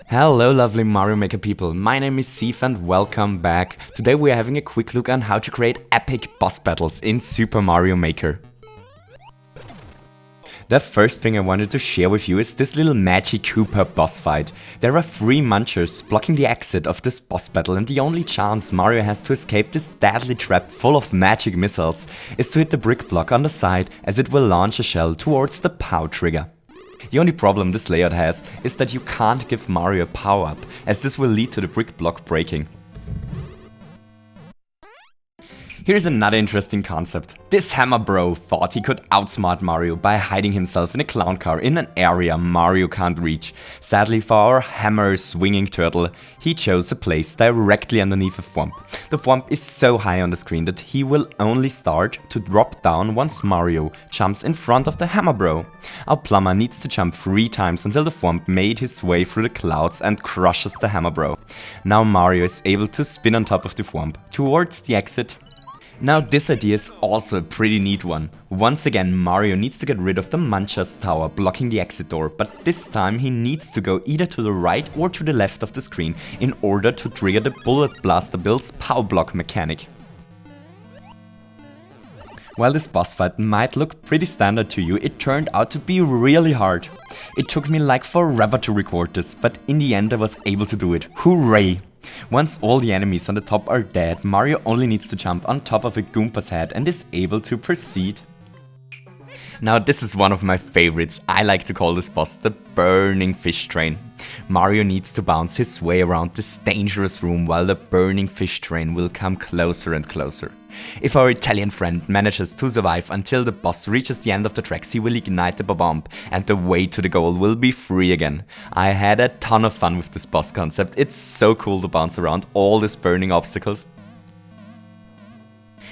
Hello lovely Mario Maker people, my name is Ceave and welcome back. Today we are having a quick look on how to create epic boss battles in Super Mario Maker. The first thing I wanted to share with you is this little magic Koopa boss fight. There are 3 munchers blocking the exit of this boss battle, and the only chance Mario has to escape this deadly trap full of magic missiles is to hit the brick block on the side, as it will launch a shell towards the POW trigger. The only problem this layout has is that you can't give Mario a power up, as this will lead to the brick block breaking. Here's another interesting concept. This hammer bro thought he could outsmart Mario by hiding himself in a clown car in an area Mario can't reach. Sadly for our hammer swinging turtle, he chose a place directly underneath a thwomp. The thwomp is so high on the screen that he will only start to drop down once Mario jumps in front of the hammer bro. Our plumber needs to jump 3 times until the thwomp made his way through the clouds and crushes the hammer bro. Now Mario is able to spin on top of the thwomp towards the exit. Now this idea is also a pretty neat one. Once again Mario needs to get rid of the Muncher's tower blocking the exit door, but this time he needs to go either to the right or to the left of the screen in order to trigger the Bullet Blaster Bill's power block mechanic. While this boss fight might look pretty standard to you, it turned out to be really hard. It took me like forever to record this, but in the end I was able to do it. Hooray! Once all the enemies on the top are dead, Mario only needs to jump on top of a Goompa's head and is able to proceed. Now this is one of my favorites. I like to call this boss the burning fish train. Mario needs to bounce his way around this dangerous room while the burning fish train will come closer and closer. If our Italian friend manages to survive until the boss reaches the end of the tracks, he will ignite the bomb and the way to the goal will be free again. I had a ton of fun with this boss concept. It's so cool to bounce around all these burning obstacles.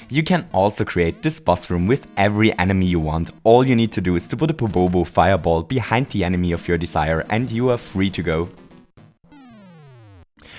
You can also create this boss room with every enemy you want. All you need to do is to put a Pobobo fireball behind the enemy of your desire and you are free to go.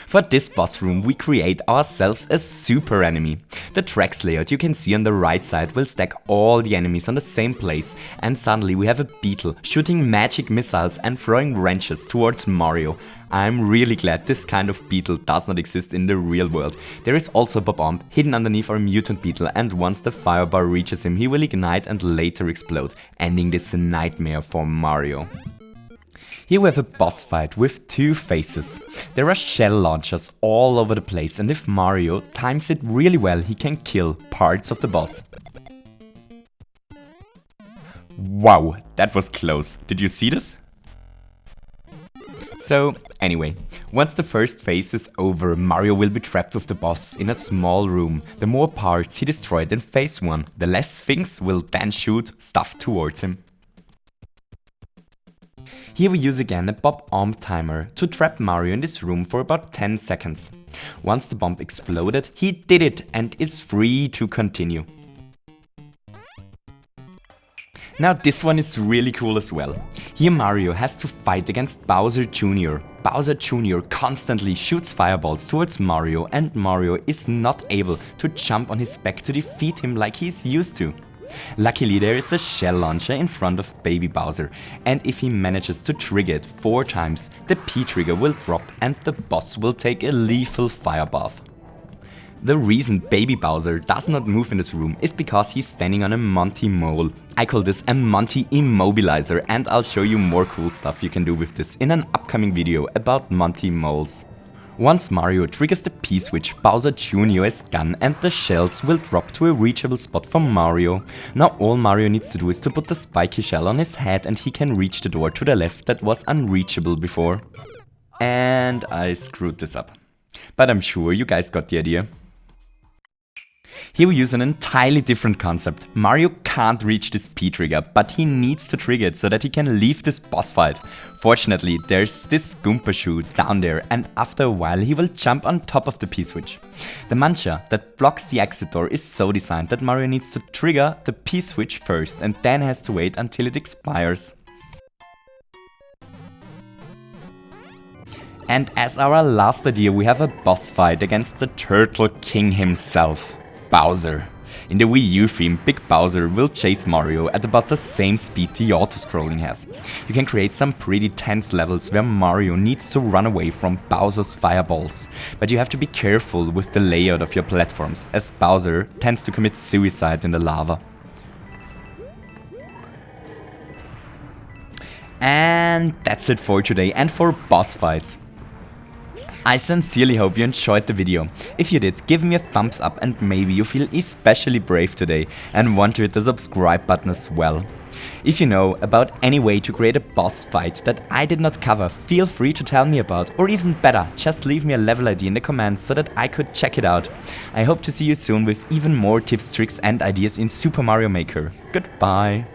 For this boss room we create ourselves a super enemy. The tracks layout you can see on the right side will stack all the enemies on the same place, and suddenly we have a beetle shooting magic missiles and throwing wrenches towards Mario. I'm really glad this kind of beetle does not exist in the real world. There is also a bomb hidden underneath our mutant beetle, and once the firebar reaches him he will ignite and later explode, ending this nightmare for Mario. Here we have a boss fight with 2 phases. There are shell launchers all over the place, and if Mario times it really well he can kill parts of the boss. Wow, that was close. Did you see this? So anyway, once the first phase is over, Mario will be trapped with the boss in a small room. The more parts he destroyed in phase 1, the less things will then shoot stuff towards him. Here we use again a bomb timer to trap Mario in this room for about 10 seconds. Once the bomb exploded, he did it and is free to continue. Now this one is really cool as well. Here Mario has to fight against Bowser Jr. Bowser Jr. constantly shoots fireballs towards Mario and Mario is not able to jump on his back to defeat him like he's used to. Luckily there is a shell launcher in front of Baby Bowser, and if he manages to trigger it 4 times, the P trigger will drop and the boss will take a lethal fire bath. The reason Baby Bowser does not move in this room is because he's standing on a Monty mole. I call this a Monty immobilizer, and I'll show you more cool stuff you can do with this in an upcoming video about Monty moles. Once Mario triggers the P-switch, Bowser Jr. is gone and the shells will drop to a reachable spot for Mario. Now all Mario needs to do is to put the spiky shell on his head and he can reach the door to the left that was unreachable before. And I screwed this up. But I'm sure you guys got the idea. Here we use an entirely different concept. Mario can't reach this P trigger, but he needs to trigger it so that he can leave this boss fight. Fortunately, there's this Goomba chute down there, and after a while he will jump on top of the P switch. The muncher that blocks the exit door is so designed that Mario needs to trigger the P switch first and then has to wait until it expires. And as our last idea we have a boss fight against the Turtle King himself, Bowser. In the Wii U theme, Big Bowser will chase Mario at about the same speed the auto-scrolling has. You can create some pretty tense levels where Mario needs to run away from Bowser's fireballs, but you have to be careful with the layout of your platforms, as Bowser tends to commit suicide in the lava. And that's it for today and for boss fights. I sincerely hope you enjoyed the video. If you did, give me a thumbs up, and maybe you feel especially brave today and want to hit the subscribe button as well. If you know about any way to create a boss fight that I did not cover, feel free to tell me about, or even better, just leave me a level ID in the comments so that I could check it out. I hope to see you soon with even more tips, tricks and ideas in Super Mario Maker. Goodbye!